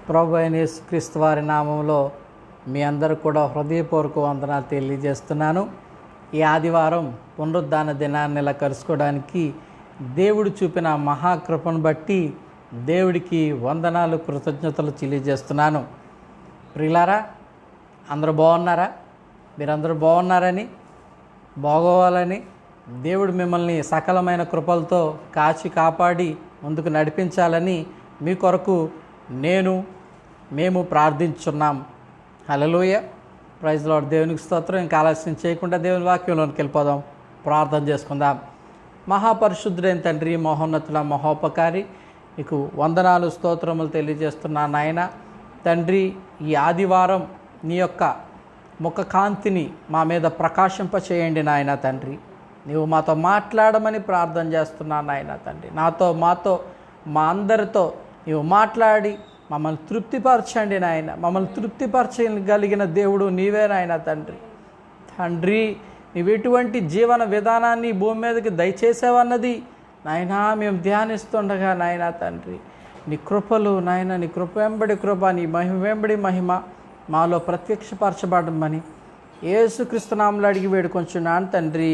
ప్రభు అయిన యేసుక్రీస్తు వారి నామంలో మీ అందరూ కూడా హృదయపూర్వక వందనాలు తెలియజేస్తున్నాను. ఈ ఆదివారం పునరుద్ధాన దినాన్ని ఇలా కలుసుకోవడానికి దేవుడు చూపిన మహాకృపను బట్టి దేవుడికి వందనాలు, కృతజ్ఞతలు తెలియజేస్తున్నాను. ప్రియులారా, అందరూ బాగున్నారా? మీరందరూ బాగున్నారని, బాగోవాలని దేవుడు మిమ్మల్ని సకలమైన కృపలతో కాచి కాపాడి ముందుకు నడిపించాలని మీ కొరకు మేము ప్రార్థించున్నాం. హల్లెలూయా, ప్రైజ్ లార్డ్. దేవునికి స్తోత్రం. ఇంకా ఆలస్యం చేయకుండా దేవుని వాక్యంలోనికి వెళ్ళిపోదాం, ప్రార్థన చేసుకుందాం. మహాపరిశుద్ధుడైన తండ్రి, మహోన్నతుల మహోపకారి, నీకు వందనాలు, స్తోత్రములు తెలియజేస్తున్నాను నాయన. తండ్రి, ఈ ఆదివారం నీ యొక్క ముఖ కాంతిని మా మీద ప్రకాశింపచేయండి నాయన తండ్రి. నీవు మాతో మాట్లాడమని ప్రార్థన చేస్తున్నాను నాయన తండ్రి. మాతో మా అందరితో నీవు మాట్లాడి మమ్మల్ని తృప్తిపరచండి నాయన. మమ్మల్ని తృప్తిపరచగలిగిన దేవుడు నీవే నాయన తండ్రి. తండ్రి, నీవు ఎటువంటి జీవన విధానాన్ని భూమి మీదకి దయచేసావన్నది నాయన మేము ధ్యానిస్తుండగా నాయన తండ్రి, నీ కృపలు నాయన, నీ కృప వెంబడి కృప, నీ మహిమ వెంబడి మహిమ మాలో ప్రత్యక్షపరచబడమని యేసుక్రీస్తు నామములో అడిగి వేడుకొంచున్నాను తండ్రి.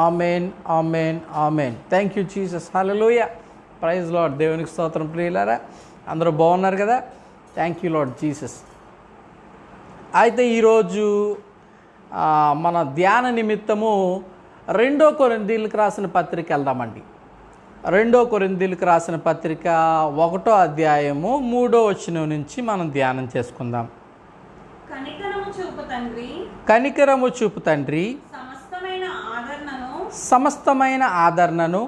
Amen, amen, amen. Thank you Jesus. Hallelujah, praise Lord. దేవునికి స్తోత్రం. ప్రియులారా, అందరూ బాగున్నారు కదా? Thank you Lord Jesus. అయితే ఈరోజు మన ధ్యాన నిమిత్తము 2 కొరింథీయులకు రాసిన పత్రిక వెళ్దామండి. 2 కొరింథీయులకు రాసిన పత్రిక 1వ అధ్యాయము 3వ వచనం నుంచి మనం ధ్యానం చేసుకుందాం. కనికరము చూపు తండ్రి, సమస్తమైన ఆదరణను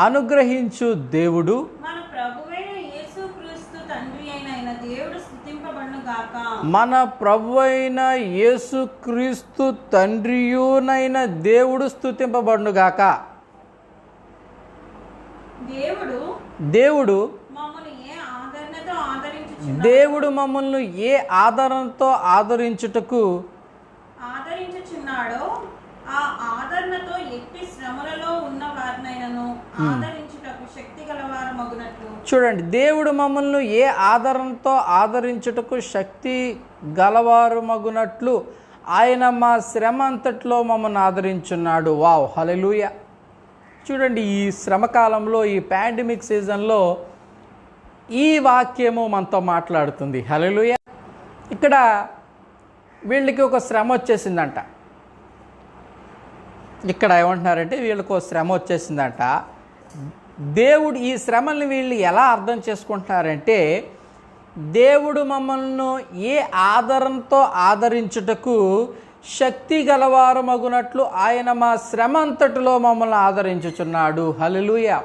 అనుగ్రహించు దేవుడు మన ప్రభువైన యేసుక్రీస్తు తండ్రియునైన దేవుడు స్తుతింపబడునుగాక. దేవుడు మమ్మల్ని ఏ ఆదరణతో ఆదరించుటకు ఆదరించుచున్నాడో ఆ ఆదరణతో ఎట్టి శ్రమలలో ఉన్న వారినైనను ఆదరించుటకు శక్తి గలవారమగునట్లు. చూడండి, దేవుడు మమ్మల్ని ఏ ఆదరణతో ఆదరించుటకు శక్తి గలవారమగునట్లు ఆయన మా శ్రమ అంతట్లో మమ్మల్ని ఆదరించున్నాడు. వావ్, హల్లెలూయా. చూడండి, ఈ శ్రమకాలంలో, ఈ పాండమిక్ సీజన్లో ఈ వాక్యము మనతో మాట్లాడుతుంది. హల్లెలూయా. ఇక్కడ వీళ్ళకి ఒక శ్రమ వచ్చేసిందంట. ఇక్కడ ఏమంటున్నారంటే వీళ్ళకి ఒక శ్రమ వచ్చేసిందంట. దేవుడు ఈ శ్రమల్ని వీళ్ళు ఎలా అర్థం చేసుకుంటున్నారంటే, దేవుడు మమ్మల్ని ఏ ఆదరణతో ఆదరించుటకు శక్తి గలవారమగునట్లు ఆయన మా శ్రమ అంతటిలో మమ్మల్ని ఆదరించుచున్నాడు. హల్లెలూయా.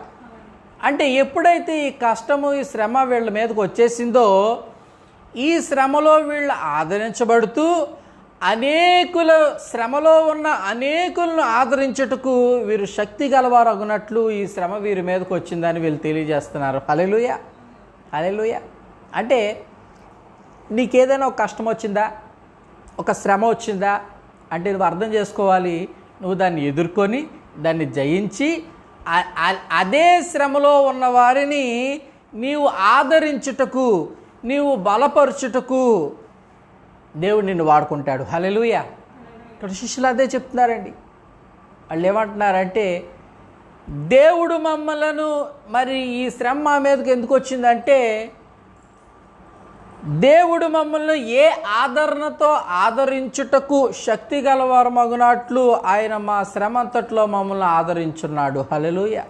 అంటే ఎప్పుడైతే ఈ కష్టము, ఈ శ్రమ వీళ్ళ మీదకి వచ్చేసిందో, ఈ శ్రమలో వీళ్ళు ఆదరించబడుతూ శ్రమలో ఉన్న అనేకులను ఆదరించుటకు వీరు శక్తి గలవారు అగునట్లు ఈ శ్రమ వీరి మీదకి వచ్చిందని వీళ్ళు తెలియజేస్తున్నారు. హల్లెలూయా, హల్లెలూయా. అంటే నీకేదైనా ఒక కష్టం వచ్చిందా, ఒక శ్రమ వచ్చిందా అంటే నువ్వు అర్థం చేసుకోవాలి, నువ్వు దాన్ని ఎదుర్కొని దాన్ని జయించి అదే శ్రమలో ఉన్న వారిని నీవు ఆదరించుటకు, నీవు బలపరచుటకు దేవుడు నిన్ను వాడుకుంటాడు. హల్లెలూయా. ఇక్కడ శిష్యులు అదే చెప్తున్నారండి. వాళ్ళు ఏమంటున్నారంటే, దేవుడు మమ్మలను మరి ఈ శ్రమ మా మీదకి ఎందుకు వచ్చిందంటే, దేవుడు మమ్మల్ని ఏ ఆదరణతో ఆదరించుటకు శక్తి గలవారమగునట్లు ఆయన మా శ్రమ అంతట్లో మమ్మల్ని ఆదరించున్నాడు. హల్లెలూయా.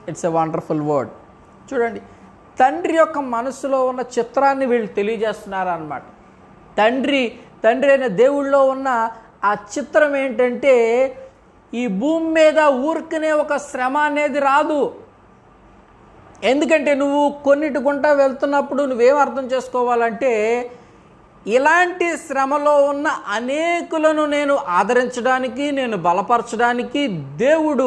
It's a wonderful word. చూడండి, తండ్రి యొక్క మనసులో ఉన్న చిత్రాన్ని వీళ్ళు తెలియజేస్తున్నారు అన్నమాట. తండ్రి అయిన దేవుళ్ళలో ఉన్న ఆ చిత్రం ఏంటంటే, ఈ భూమి మీద ఊరికనే ఒక శ్రమ అనేది రాదు. ఎందుకంటే నువ్వు కొన్నిటి గుంటా వెళ్తున్నప్పుడు నువ్వేం అర్థం చేసుకోవాలంటే, ఇలాంటి శ్రమలో ఉన్న అనేకులను నేను ఆదరించడానికి, నేను బలపరచడానికి దేవుడు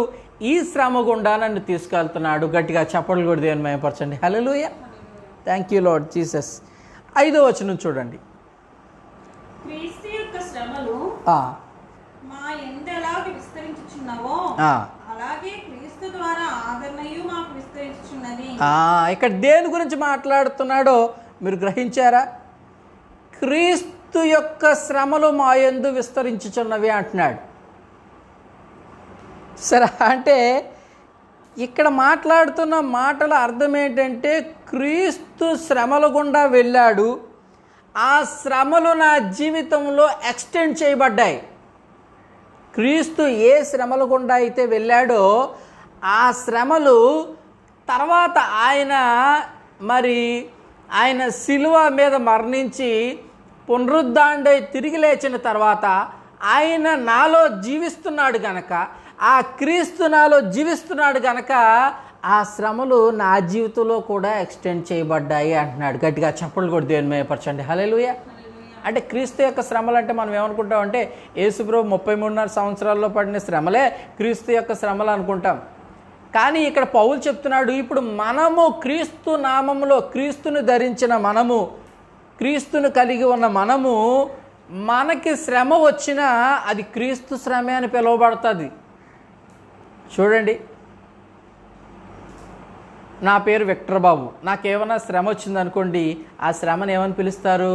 ఈ శ్రమ గుండా నన్ను తీసుకెళ్తున్నాడు. గట్టిగా చప్పట్లు కూడా దేవుని మహిమపరచండి. హల్లెలూయా. Thank you Lord Jesus. 5వ వచనం చూడండి. క్రీస్తు యొక్క శ్రమలు మా విస్తరించుచున్నవో అలాగే క్రీస్తు ద్వారా ఆదరణయు మాకు విస్తరించుచున్నది. ఇక్కడ దేని గురించి మాట్లాడుతున్నాడో మీరు గ్రహించారా? క్రీస్తు యొక్క శ్రమలు మా యందు విస్తరించుచున్నవి అంటున్నాడు. సరే, అంటే ఇక్కడ మాట్లాడుతున్న మాటల అర్థం ఏంటంటే క్రీస్తు శ్రమల గుండా వెళ్ళాడు, ఆ శ్రమలు నా జీవితంలో ఎక్స్టెండ్ చేయబడ్డాయి. క్రీస్తు ఏ శ్రమల గుండా అయితే వెళ్ళాడో ఆ శ్రమలు తర్వాత ఆయన శిలువ మీద మరణించి పునరుద్ధాండై తిరిగి లేచిన తర్వాత ఆయన నాలో జీవిస్తున్నాడు గనక, ఆ క్రీస్తు నాలో జీవిస్తున్నాడు గనక ఆ శ్రమలు నా జీవితంలో కూడా ఎక్స్టెండ్ చేయబడ్డాయి అంటున్నాడు. గట్టిగా చప్పట్లు కూడా దేవుని మహిమపరచండి. హల్లెలూయా. అంటే క్రీస్తు యొక్క శ్రమలు అంటే మనం ఏమనుకుంటామంటే యేసుప్రభు 33.5 సంవత్సరాల్లో పడిన శ్రమలే క్రీస్తు యొక్క శ్రమలు అనుకుంటాం. కానీ ఇక్కడ పౌలు చెప్తున్నాడు, ఇప్పుడు మనము క్రీస్తు నామములో క్రీస్తుని ధరించిన మనము, క్రీస్తుని కలిగి ఉన్న మనకి శ్రమ వచ్చినా అది క్రీస్తు శ్రమే అని పిలువబడుతుంది. చూడండి, నా పేరు విక్టర్ బాబు, నాకేమైనా శ్రమ వచ్చిందనుకోండి, ఆ శ్రమను ఏమని పిలుస్తారు?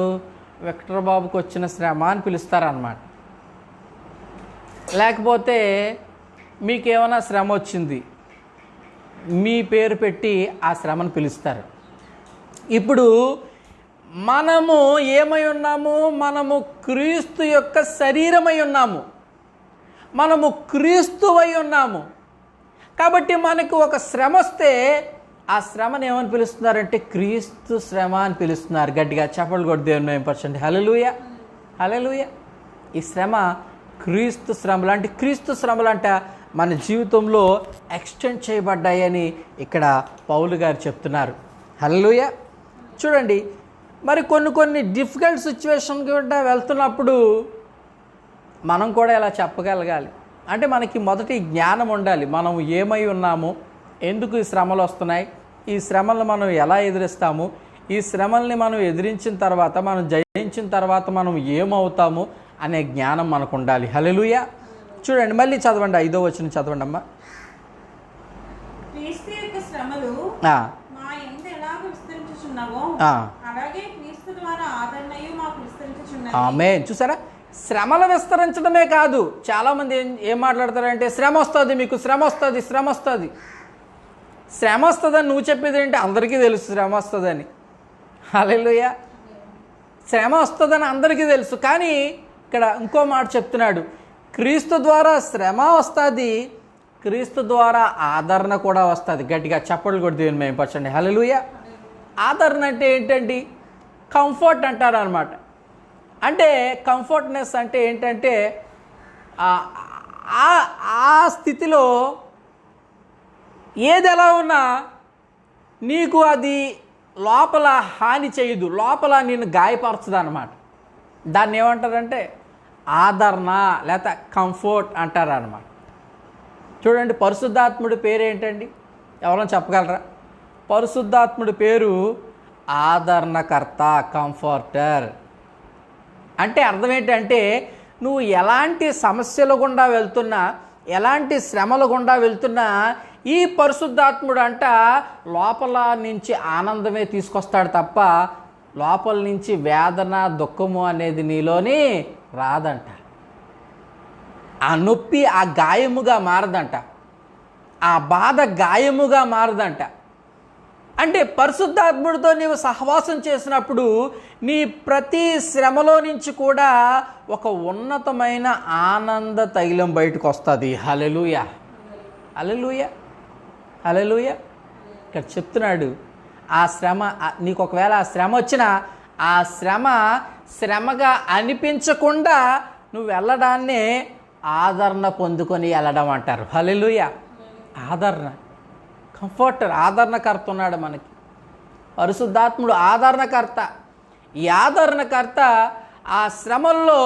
విక్టర్ బాబుకి వచ్చిన శ్రమ అని పిలుస్తారన్నమాట. లేకపోతే మీకేమైనా శ్రమ వచ్చింది, మీ పేరు పెట్టి ఆ శ్రమను పిలుస్తారు. ఇప్పుడు మనము ఏమై ఉన్నాము? మనము క్రీస్తు యొక్క శరీరమై ఉన్నాము, మనము క్రీస్తువై ఉన్నాము. కాబట్టి మనకు ఒక శ్రమ వస్తే ఆ శ్రమను ఏమని పిలుస్తున్నారంటే క్రీస్తు శ్రమ అని పిలుస్తున్నారు. గట్టిగా చప్పట్లు కొట్టి దేవుని మహిమపరచండి. హల్లెలూయా, హల్లెలూయా. ఈ శ్రమ క్రీస్తు శ్రమలు. అంటే క్రీస్తు శ్రమలు అంట మన జీవితంలో ఎక్స్టెండ్ చేయబడ్డాయని ఇక్కడ పౌలు గారు చెప్తున్నారు. హల్లెలూయా. చూడండి, మరి కొన్ని డిఫికల్ట్ సిచ్యువేషన్ కూడా వెళ్తున్నప్పుడు మనం కూడా ఇలా చెప్పగలగాలి. అంటే మనకి మొదటి జ్ఞానం ఉండాలి. మనం ఏమై ఉన్నాము, ఎందుకు ఈ శ్రమలు వస్తున్నాయి, ఈ శ్రమలను మనం ఎలా ఎదిరిస్తాము, ఈ శ్రమల్ని మనం ఎదిరించిన తర్వాత, మనం జయించిన తర్వాత మనం ఏమవుతాము అనే జ్ఞానం మనకు ఉండాలి. హల్లెలూయా. చూడండి, మళ్ళీ చదవండి, 5వ వచనం చదవండి అమ్మా. క్రీస్తు యొక్క శ్రమలు మా యందు ఎలాగ విస్తరించుచున్నావో అలాగే క్రీస్తు ద్వారా ఆదరణయు మాకు విస్తరించుచున్నది. ఆమేన్. చూసారా, శ్రమలు విస్తరించడమే కాదు, చాలామంది ఏం మాట్లాడతారంటే శ్రమ వస్తుంది, మీకు శ్రమ వస్తుంది, శ్రమ వస్తుంది. శ్రమ వస్తుందని నువ్వు చెప్పేది ఏంటి? అందరికీ తెలుసు శ్రమ వస్తుందని. హల్లెలూయా. శ్రమ వస్తుందని అందరికీ తెలుసు. కానీ ఇక్కడ ఇంకో మాట చెప్తున్నాడు, క్రీస్తు ద్వారా శ్రమ వస్తుంది, క్రీస్తు ద్వారా ఆదరణ కూడా వస్తుంది. గట్టిగా చప్పట్లు కొట్టి దేవుని మహిమపరచండి. హల్లెలూయా. ఆదరణ అంటే ఏంటండి? కంఫర్ట్ అంటారు అనమాట. అంటే కంఫర్ట్నెస్ అంటే ఏంటంటే ఆ స్థితిలో ఏది ఎలా ఉన్నా నీకు అది లోపల హాని చేయదు, లోపల నేను గాయపరచదు అనమాట. దాన్ని ఏమంటారంటే ఆదరణ లేకపోతే కంఫర్ట్ అంటారు అనమాట. చూడండి, పరిశుద్ధాత్ముడి పేరు ఏంటండి? ఎవరైనా చెప్పగలరా? పరిశుద్ధాత్ముడి పేరు ఆదరణకర్త, కంఫర్టర్. అంటే అర్థం ఏంటంటే నువ్వు ఎలాంటి సమస్యల గుండా వెళ్తున్నా, ఎలాంటి శ్రమల గుండా వెళ్తున్నా ఈ పరిశుద్ధాత్ముడు అంట లోపల నుంచి ఆనందమే తీసుకొస్తాడు తప్ప లోపల నుంచి వేదన, దుఃఖము అనేది నీలోని రాదంట. ఆ నొప్పి ఆ గాయముగా మారదంట, ఆ బాధ గాయముగా మారదంట. అంటే పరిశుద్ధాత్ముడితో నీవు సహవాసం చేసినప్పుడు నీ ప్రతి శ్రమలో నుంచి కూడా ఒక ఉన్నతమైన ఆనంద తైలం బయటకు వస్తుంది. హల్లెలూయా, హల్లెలూయా, హల్లెలూయా. ఇక్కడ చెప్తున్నాడు, ఆ శ్రమ నీకు ఒకవేళ ఆ శ్రమ వచ్చినా ఆ శ్రమగా అనిపించకుండా నువ్వు వెళ్ళడాన్నే ఆదరణ పొందుకొని వెళ్ళడం అంటారు. హల్లెలూయా. ఆదరణ, కంఫర్టర్, ఆదరణకర్త ఉన్నాడు మనకి. పరిశుద్ధాత్ముడు ఆదరణకర్త. ఈ ఆదరణకర్త ఆ శ్రమల్లో,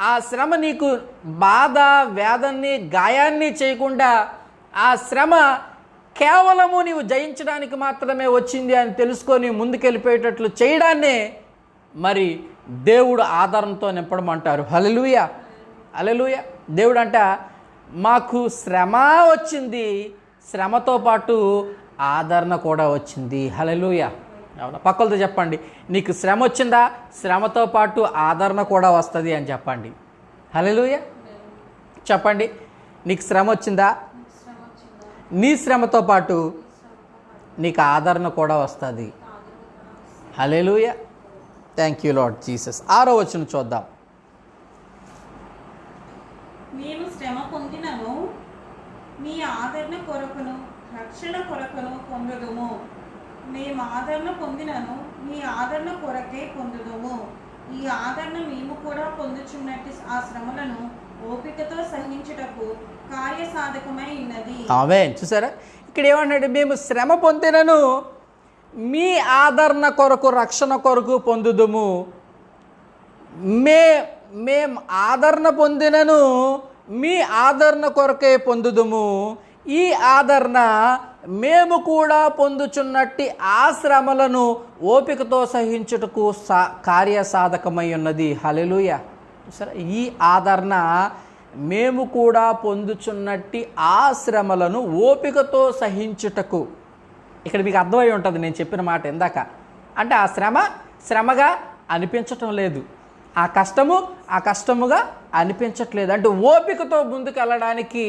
ఆ శ్రమ నీకు బాధ, వేదన్ని, గాయాన్ని చేయకుండా, ఆ శ్రమ కేవలము నీవు జయించడానికి మాత్రమే వచ్చింది అని తెలుసుకొని ముందుకెళ్ళిపోయేటట్లు చేయడాన్నే మరి దేవుడు ఆదరణతో నింపడం అంటారు. హల్లెలూయా, హల్లెలూయా. దేవుడు అంట మాకు శ్రమ వచ్చింది, శ్రమతో పాటు ఆదరణ కూడా వచ్చింది. హల్లెలూయా. అవునా? పక్కలతో చెప్పండి, నీకు శ్రమ వచ్చిందా, శ్రమతో పాటు ఆదరణ కూడా వస్తుంది అని చెప్పండి. హల్లెలూయా. చెప్పండి, నీకు శ్రమ వచ్చిందా, నీ శ్రమతో పాటు నీకు ఆదరణ కూడా వస్తుంది. హల్లెలూయా. Thank you Lord Jesus. 6వ వచనం చూద్దాం. మేము శ్రమ పొందినను మీ ఆదరణ కొరకును రక్షణ కొరకును పొందుదుము. మేము ఆదరణ పొందినను మీ ఆదరణ కొరకే పొందుదుము. ఈ ఆదరణ మేము కూడా పొందుచున్నట్టు ఆ శ్రమలను ఓపికతో సహించుటకు కార్యసాధకమై ఉన్నది. ఆమేన్. చూసారా, ఇక్కడ ఏమన్నాడు? మేము శ్రమ పొందినను మీ ఆదరణ కొరకు రక్షణ కొరకు పొందుదుము. మేం ఆదరణ పొందినను మీ ఆదరణ కొరకే పొందుదుము. ఈ ఆదరణ మేము కూడా పొందుచున్నట్టి ఆ శ్రమలను ఓపికతో సహించుటకు కార్యసాధకమై ఉన్నది. హల్లెలూయా. సరే, ఈ ఆదరణ మేము కూడా పొందుచున్నట్టి ఆ శ్రమలను ఓపికతో సహించుటకు. ఇక్కడ మీకు అర్థమై ఉంటుంది నేను చెప్పిన మాట ఇందాక. అంటే ఆ శ్రమగా అనిపించటం లేదు, ఆ కష్టముగా అనిపించట్లేదు. అంటే ఓపికతో ముందుకు వెళ్ళడానికి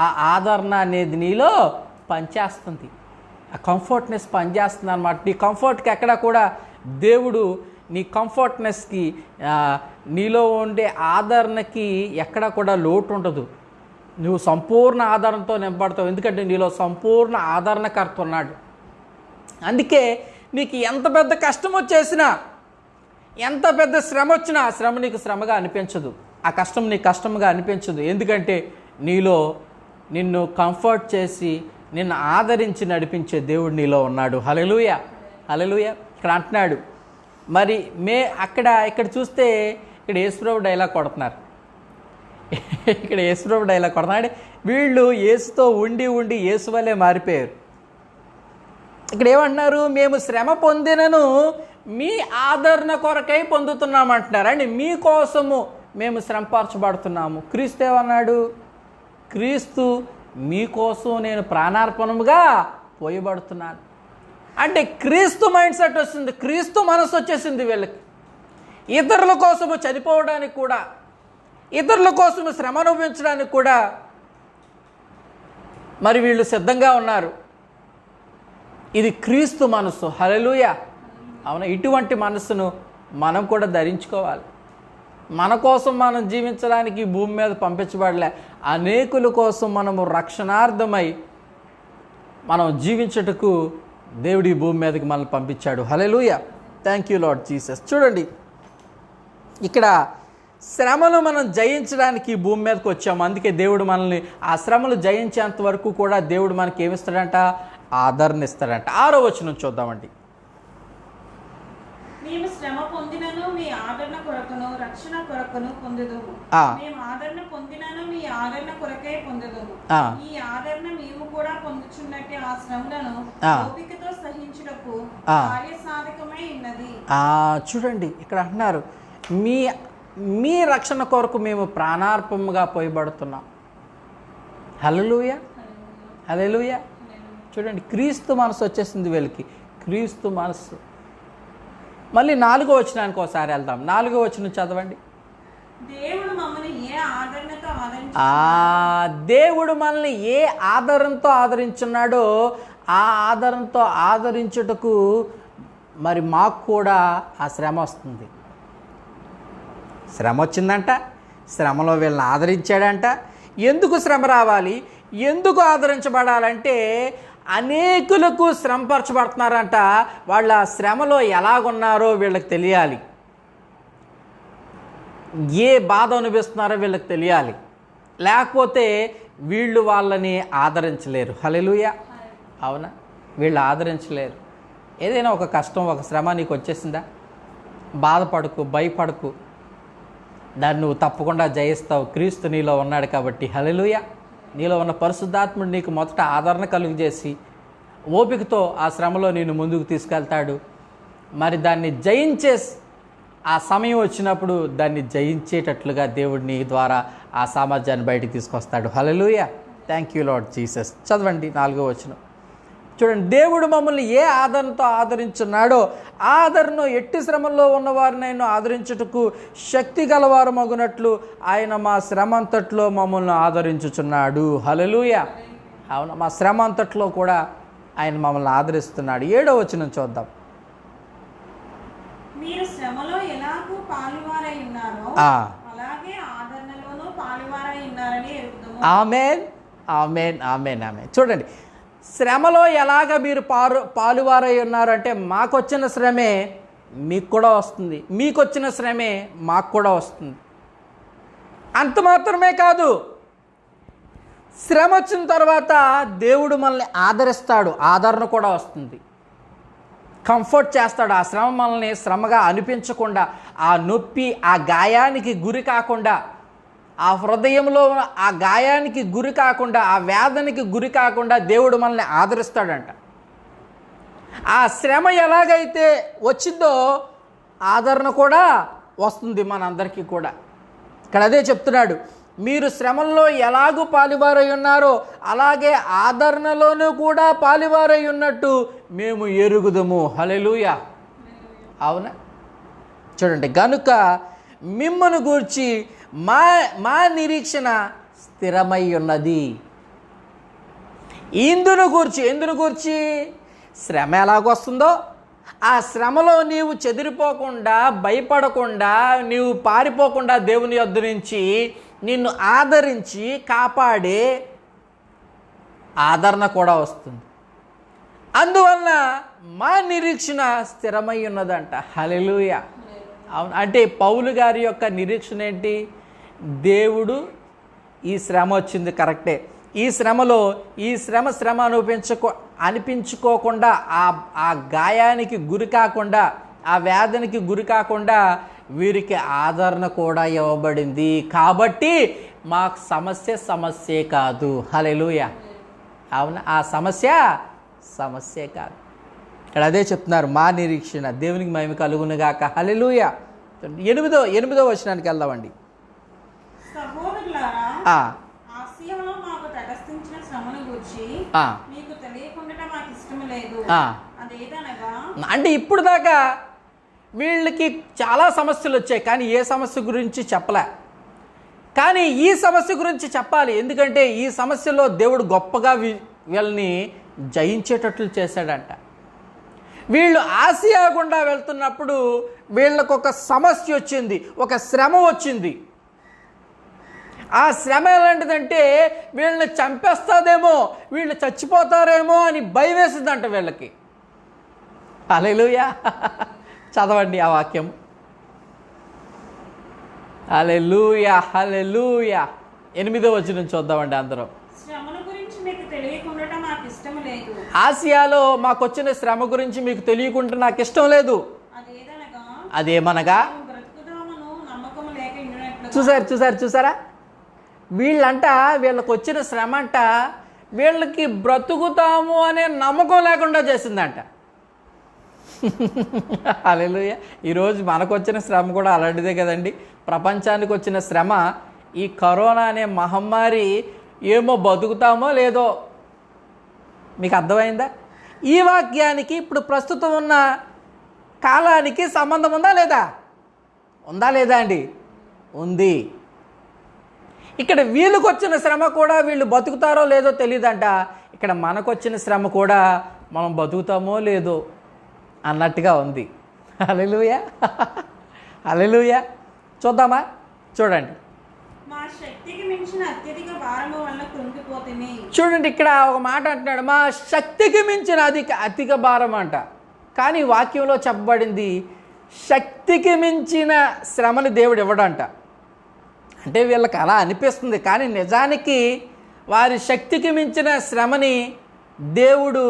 ఆ ఆదరణ అనేది నీలో పనిచేస్తుంది, ఆ కంఫర్ట్నెస్ పనిచేస్తుంది అన్నమాట. నీ కంఫర్ట్కి ఎక్కడ కూడా దేవుడు నీ కంఫర్ట్నెస్కి, నీలో ఉండే ఆదరణకి ఎక్కడ కూడా లోటు ఉండదు. నువ్వు సంపూర్ణ ఆదరణతో నింపబడతావు, ఎందుకంటే నీలో సంపూర్ణ ఆదరణకర్త ఉన్నాడు. అందుకే నీకు ఎంత పెద్ద కష్టం వచ్చేసినా, ఎంత పెద్ద శ్రమ వచ్చినా ఆ శ్రమ నీకు శ్రమగా అనిపించదు, ఆ కష్టం నీకు కష్టంగా అనిపించదు. ఎందుకంటే నీలో నిన్ను కంఫర్ట్ చేసి నిన్ను ఆదరించి నడిపించే దేవుడు నీలో ఉన్నాడు. హల్లెలూయా. హల్లెలూయా. ఇక్కడ అంటున్నాడు మరి ఇక్కడ చూస్తే ఇక్కడ యేసుప్రభు డైలాగ్ కొడుతున్నారు. ఇక్కడ యేసుప్రభు డైలాగ్ కొడుతున్నాడు. వీళ్ళు యేసుతో ఉండి ఉండి యేసు వలే మారిపోయారు. ఇక్కడ ఏమంటున్నారు? మేము శ్రమ పొందినను మీ ఆదరణ కొరకై పొందుతున్నామంటున్నారు. అండి మీకోసము మేము శ్రమపరచబడుతున్నాము. క్రీస్తు ఏమన్నాడు? క్రీస్తు మీకోసం నేను ప్రాణార్పణముగా పోయబడుతున్నాను. అంటే క్రీస్తు మైండ్ సెట్ వస్తుంది, క్రీస్తు మనసు వచ్చేసింది వీళ్ళకి. ఇతరుల కోసము చనిపోవడానికి కూడా, ఇతరుల కోసము శ్రమ అనుభవించడానికి కూడా మరి వీళ్ళు సిద్ధంగా ఉన్నారు. ఇది క్రీస్తు మనసు. హల్లెలూయా. అవునా? ఇటువంటి మనసును మనం కూడా ధరించుకోవాలి. మన కోసం మనం జీవించడానికి భూమి మీద పంపించబడలే, అనేకుల కోసం మనము రక్షణార్థమై మనం జీవించుటకు దేవుడి భూమి మీదకి మనల్ని పంపించాడు. హల్లెలూయా. Thank you Lord Jesus. చూడండి, ఇక్కడ శ్రమను మనం జయించడానికి భూమి మీదకి వచ్చాము. అందుకే దేవుడు మనల్ని ఆ శ్రమలు జయించేంత వరకు కూడా దేవుడు మనకి ఏమిస్తాడంట? ఆదరణ ఇస్తాడంట. 6వ వచనం చూద్దామండి. మేము శ్రమ పొందినను మీ ఆదరణ కొరకును రక్షణ కొరకును పొందుదుము. మేము ఆదరణ పొందినను మీ ఆదరణ కొరకే పొందుదుము. ఈ ఆదరణ మేము కూడా పొందుచున్నట్టు ఆ శ్రమలను ఓపికతో సహించుటకు కార్యసాధకమై ఉన్నది. చూడండి, ఇక్కడ అంటున్నారు మీ రక్షణ కొరకు మేము ప్రాణార్పముగా పోయబడుతున్నాం. హల్లెలూయా. హల్లెలూయా. చూడండి, క్రీస్తు మనసు వచ్చేసింది వీళ్ళకి, క్రీస్తు మనసు. మళ్ళీ 4వ వచనానికి ఒకసారి వెళ్దాం. 4వ వచనం చదవండి. దేవుడు మనల్ని ఏ ఆదరణతో ఆదరించున్నాడో ఆ ఆదరణతో ఆదరించుటకు మరి మాకు కూడా ఆ శ్రమ వస్తుంది. శ్రమ వచ్చిందంట, శ్రమలో వీళ్ళని ఆదరించాడంట. ఎందుకు శ్రమ రావాలి, ఎందుకు ఆదరించబడాలంటే అనేకులకు శ్రమపరచబడుతున్నారంట. వాళ్ళ శ్రమలో ఎలాగున్నారో వీళ్ళకి తెలియాలి, ఏ బాధ అనుభవిస్తున్నారో వీళ్ళకి తెలియాలి. లేకపోతే వీళ్ళు వాళ్ళని ఆదరించలేరు. హల్లెలూయా. అవునా? వీళ్ళు ఆదరించలేరు. ఏదైనా ఒక కష్టం, ఒక శ్రమ నీకు వచ్చేసిందా, బాధపడకు, భయపడకు, దాన్ని నువ్వు తప్పకుండా జయిస్తావు. క్రీస్తు నీలో ఉన్నాడు కాబట్టి. హల్లెలూయా. నీలో ఉన్న పరిశుద్ధాత్ముడు నీకు మొదట ఆదరణ కలుగజేసి ఓపికతో ఆ శ్రమలో నేను ముందుకు తీసుకెళ్తాడు. మరి దాన్ని జయించే ఆ సమయం వచ్చినప్పుడు దాన్ని జయించేటట్లుగా దేవుడు నీ ద్వారా ఆ సామర్థ్యాన్ని బయటికి తీసుకొస్తాడు. హల్లెలూయా. Thank you Lord Jesus. చదవండి 4వ వచనం. చూడండి, దేవుడు మమ్మల్ని ఏ ఆదరణతో ఆదరించున్నాడో ఆదరణ ఎట్టి శ్రమల్లో ఉన్నవారినైనా ఆదరించుటకు శక్తి గలవారు మగునట్లు ఆయన మా శ్రమ అంతట్లో మమ్మల్ని ఆదరించుచున్నాడు. హల్లెలూయా. అవును, మా శ్రమ అంతట్లో కూడా ఆయన మమ్మల్ని ఆదరిస్తున్నాడు. 7వ వచనం చూద్దాం. మీరు శ్రమలో ఎలాగూ పాలువారై ఉన్నారో అలాగే ఆదరణలోనూ పాలువారై ఉన్నారని ఎరుగుదుము. ఆమేన్, ఆమేన్, ఆమేన్, ఆమేన్. చూడండి, శ్రమలో ఎలాగ మీరు పాలువారై ఉన్నారంటే మాకు వచ్చిన శ్రమే మీకు కూడా వస్తుంది, మీకు వచ్చిన శ్రమే మాకు కూడా వస్తుంది. అంత మాత్రమే కాదు, శ్రమ వచ్చిన తర్వాత దేవుడు మనల్ని ఆదరిస్తాడు, ఆదరణ కూడా వస్తుంది, కంఫర్ట్ చేస్తాడు. ఆ శ్రమ మనల్ని శ్రమగా అనిపించకుండా, ఆ నొప్పి ఆ గాయానికి గురి కాకుండా, ఆ హృదయంలో ఆ గాయానికి గురి కాకుండా, ఆ వేదనకి గురి కాకుండా దేవుడు మనల్ని ఆదరిస్తాడంట. ఆ శ్రమ ఎలాగైతే వచ్చిందో ఆదరణ కూడా వస్తుంది మనందరికీ కూడా. ఇక్కడ అదే చెప్తున్నాడు, మీరు శ్రమల్లో ఎలాగూ పాలువారై ఉన్నారో అలాగే ఆదరణలోనూ కూడా పాలువారై ఉన్నట్టు మేము ఎరుగుదుము. హల్లెలూయా. అవునా? చూడండి, గనుక మిమ్మును గూర్చి మా నిరీక్షణ స్థిరమై ఉన్నది. ఎందును గూర్చి శ్రమ ఎలాగొస్తుందో ఆ శ్రమలో నీవు చెదిరిపోకుండా, భయపడకుండా, నీవు పారిపోకుండా దేవుని యొద్ద నుంచి నిన్ను ఆదరించి కాపాడే ఆదరణ కూడా వస్తుంది. అందువలన మా నిరీక్షణ స్థిరమై ఉన్నదంట. హల్లెలూయా. అవును, అంటే పౌలు గారి యొక్క నిరీక్షణ ఏంటి? దేవుడు ఈ శ్రమ వచ్చింది కరెక్టే, ఈ శ్రమలో ఈ శ్రమ అనిపించుకోకుండా, ఆ గాయానికి గురి కాకుండా, ఆ వేదనకి గురి కాకుండా వీరికి ఆదరణ కూడా ఇవ్వబడింది. కాబట్టి మాకు సమస్యే కాదు. హల్లెలూయా. అవునా, ఆ సమస్యే కాదు. ఇక్కడ అదే చెప్తున్నారు, మా నిరీక్షణ దేవునికి మహిమ కలుగునుగాక. హల్లెలూయా. 8వ వచనానికి వెళ్దామండి. సహోదరులారా, ఆసియాలో మాకు తటస్థించిన శ్రమను గురించి మీకు తెలియకుండా మాకు ఇష్టం లేదు. అదేదనగా, అంటే ఇప్పుడు దాకా వీళ్ళకి చాలా సమస్యలు వచ్చాయి, కానీ ఏ సమస్య గురించి చెప్పలే. కానీ ఈ సమస్య గురించి చెప్పాలి, ఎందుకంటే ఈ సమస్యలో దేవుడు గొప్పగా వీళ్ళని జయించేటట్లు చేశాడంట. వీళ్ళు ఆసియా గుండా వెళ్తున్నప్పుడు వీళ్ళకు ఒక సమస్య వచ్చింది, ఒక శ్రమ వచ్చింది. ఆ శ్రమ ఎలాంటిదంటే వీళ్ళని చంపేస్తుందేమో, వీళ్ళు చచ్చిపోతారేమో అని భయం వేసిందంట వీళ్ళకి. హల్లెలూయా. చదవండి ఆ వాక్యం. హల్లెలూయా, హల్లెలూయా. 8వ వచనం చూద్దామండి అందరం. శ్రమను గురించి మీకు తెలియకుండా మాకు ఇష్టం లేదు. ఆసియాలో మాకు వచ్చిన శ్రమ గురించి మీకు తెలియకుండా నాకు ఇష్టం లేదు. అదేమనగా, చూసారా, వీళ్ళకి వచ్చిన శ్రమ అంట వీళ్ళకి బ్రతుకుతాము అనే నమ్మకం లేకుండా చేసిందంట. హల్లెలూయా. ఈరోజు మనకు వచ్చిన శ్రమ కూడా అలాంటిదే కదండి. ప్రపంచానికి వచ్చిన శ్రమ ఈ కరోనా అనే మహమ్మారి. ఏమో బతుకుతామో లేదో. మీకు అర్థమైందా? ఈ వాక్యానికి ఇప్పుడు ప్రస్తుతం ఉన్న కాలానికి సంబంధం ఉందా లేదా అండి? ఉంది. ఇక్కడ వీళ్ళకి వచ్చిన శ్రమ కూడా వీళ్ళు బతుకుతారో లేదో తెలియదంట. ఇక్కడ మనకు వచ్చిన శ్రమ కూడా మనం బతుకుతామో లేదో అన్నట్టుగా ఉంది. హల్లెలూయా, హల్లెలూయా. చూద్దామా? చూడండి. మా శక్తికి మించిన అత్యధిక భారము వల్ల కృంగిపోతుంది. చూడండి, ఇక్కడ ఒక మాట అంటున్నాడు, మా శక్తికి మించిన అధిక భారం అంట. కానీ వాక్యంలో చెప్పబడింది శక్తికి మించిన శ్రమని దేవుడు ఇవ్వడంట. అంటే వీళ్ళకి అలా అనిపిస్తుంది, కానీ నిజానికి వారి శక్తికి మించిన శ్రమని దేవుడు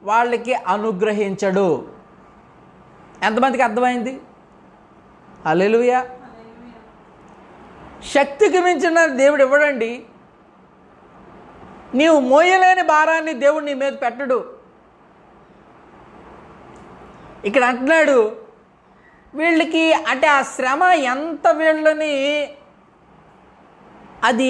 వాళ్ళకి అనుగ్రహించడు. ఎంతమందికి అర్థమైంది? హల్లెలూయా. శక్తికి మించిన దేవుడు ఇవ్వడండి. నీవు మోయలేని భారాన్ని దేవుడు నీ మీద పెట్టడు. ఇక్కడ అంటున్నాడు వీళ్ళకి, అంటే ఆ శ్రమ ఎంత వీళ్ళని అది